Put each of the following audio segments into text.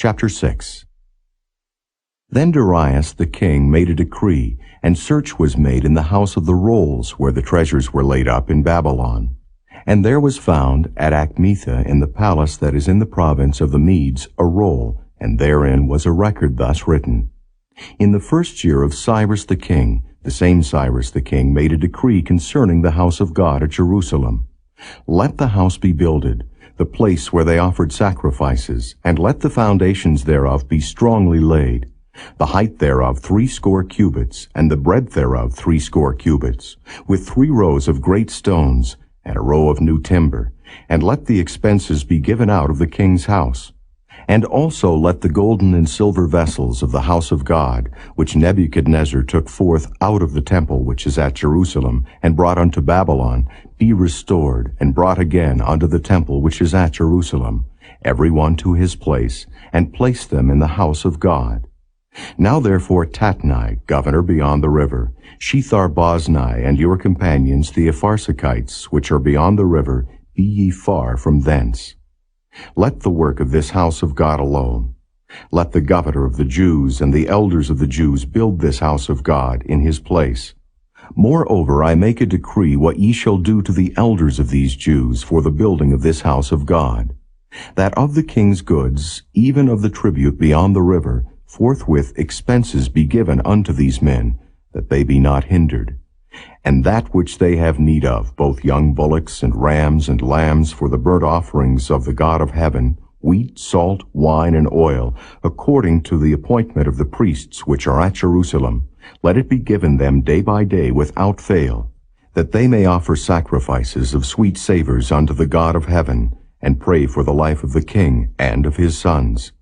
Chapter 6. Then Darius the king made a decree, and search was made in the house of the rolls where the treasures were laid up in Babylon. And there was found at Achmetha in the palace that is in the province of the Medes a roll, and therein was a record thus written. In the first year of Cyrus the king, the same Cyrus the king made a decree concerning the house of God at Jerusalem. Let the house be builded, the place where they offered sacrifices, and let the foundations thereof be strongly laid. The height thereof 80 cubits, and the breadth thereof 80 cubits, with 3 rows of great stones, and a row of new timber. And let the expenses be given out of the king's house. And also let the golden and silver vessels of the house of God, which Nebuchadnezzar took forth out of the temple which is at Jerusalem, and brought unto Babylon, be restored, and brought again unto the temple which is at Jerusalem, every one to his place, and place them in the house of God. Now therefore Tatnai, governor beyond the river, Shethar-boznai, and your companions the Apharsachites, which are beyond the river, be ye far from thence. Let the work of this house of God alone. Let the governor of the Jews and the elders of the Jews build this house of God in his place. Moreover, I make a decree what ye shall do to the elders of these Jews for the building of this house of God, that of the king's goods, even of the tribute beyond the river, forthwith expenses be given unto these men, that they be not hindered. And that which they have need of, both young bullocks and rams and lambs for the burnt offerings of the God of heaven, wheat, salt, wine, and oil, according to the appointment of the priests which are at Jerusalem, let it be given them day by day without fail, that they may offer sacrifices of sweet savors unto the God of heaven, and pray for the life of the king and of his sons.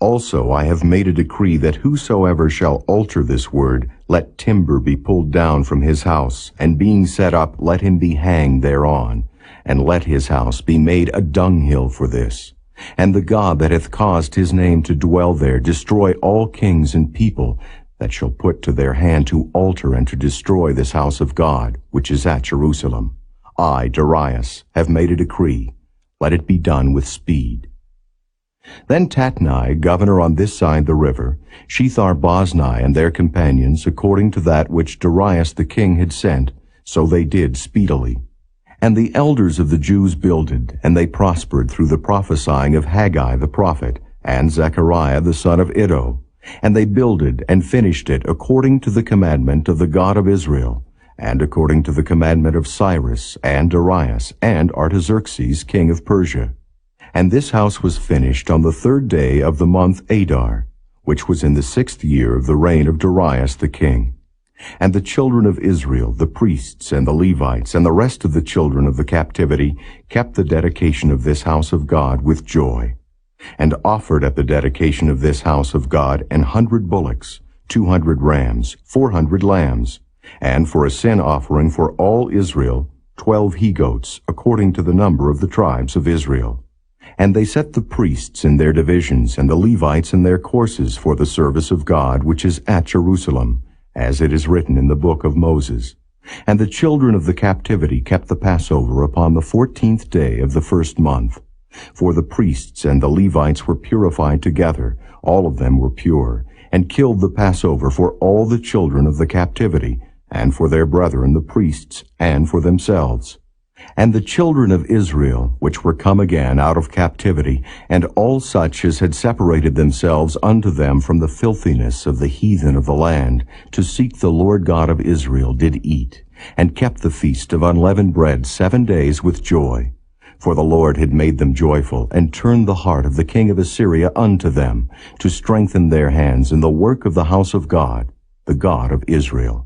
Also I have made a decree that whosoever shall alter this word, let timber be pulled down from his house, and being set up, let him be hanged thereon, and let his house be made a dunghill for this. And the God that hath caused his name to dwell there destroy all kings and people that shall put to their hand to alter and to destroy this house of God, which is at Jerusalem. I, Darius, have made a decree. Let it be done with speed. Then Tatnai, governor on this side the river, Shethar-boznai and their companions, according to that which Darius the king had sent, so they did speedily. And the elders of the Jews builded, and they prospered through the prophesying of Haggai the prophet, and Zechariah the son of Iddo. And they builded and finished it according to the commandment of the God of Israel, and according to the commandment of Cyrus, and Darius, and Artaxerxes king of Persia. And this house was finished on the 3rd day of the month Adar, which was in the 6th year of the reign of Darius the king. And the children of Israel, the priests and the Levites, and the rest of the children of the captivity, kept the dedication of this house of God with joy, and offered at the dedication of this house of God 100 bullocks, 200 rams, 400 lambs, and for a sin offering for all Israel 12 he-goats, according to the number of the tribes of Israel. And they set the priests in their divisions, and the Levites in their courses for the service of God which is at Jerusalem, as it is written in the book of Moses. And the children of the captivity kept the Passover upon the 14th day of the 1st month. For the priests and the Levites were purified together, all of them were pure, and killed the Passover for all the children of the captivity, and for their brethren the priests, and for themselves. And the children of Israel, which were come again out of captivity, and all such as had separated themselves unto them from the filthiness of the heathen of the land, to seek the Lord God of Israel, did eat, and kept the feast of unleavened bread 7 days with joy. For the Lord had made them joyful, and turned the heart of the king of Assyria unto them, to strengthen their hands in the work of the house of God, the God of Israel.